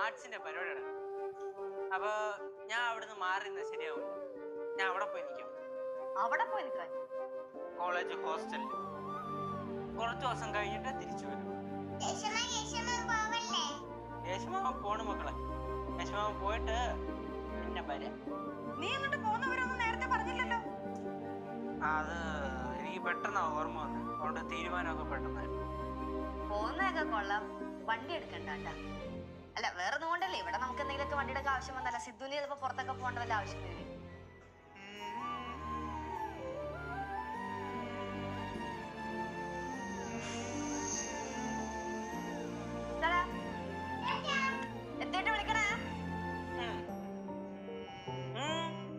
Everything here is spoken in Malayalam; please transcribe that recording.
ആർട്സിന്റെ പരിപാടിയാണ്. അപ്പൊ ഞാൻ അവിടുന്ന് മാറി നിന്നാ ശരിയാവില്ല. ഞാൻ അവിടെ പോയി നിൽക്കാം. അവിടെ പോയി നിൽക്കാൻ? കോളേജ് ഹോസ്റ്റലിൽ കുറച്ചു ദിവസം കഴിഞ്ഞിട്ട് തിരിച്ചു വരും. യേശുമാവൻ പോണു മക്കളെ. യേശുമാവൻ പോയിട്ട് എന്നെ വരാം. നീ എന്നിട്ട് പോകുന്നവരൊന്നും നേരത്തെ പറഞ്ഞില്ലല്ലോ. അത് എനിക്ക് പെട്ടെന്നാ ഓർമ്മ വന്നത്. അതുകൊണ്ട് തീരുമാനമൊക്കെ പെട്ടെന്നായിരുന്നു. പോകുന്നതൊക്കെ കൊള്ളാം, വണ്ടി എടുക്കണ്ട. അല്ല വേറെ ഒന്നും കൊണ്ടല്ലേ, ഇവിടെ നമുക്ക് എന്തെങ്കിലുമൊക്കെ വണ്ടിയുടെ ആവശ്യം വന്നല്ല. സിദ്ധുവിന് ചിലപ്പോ പുറത്തൊക്കെ പോകേണ്ട വല്ല ആവശ്യം വരും.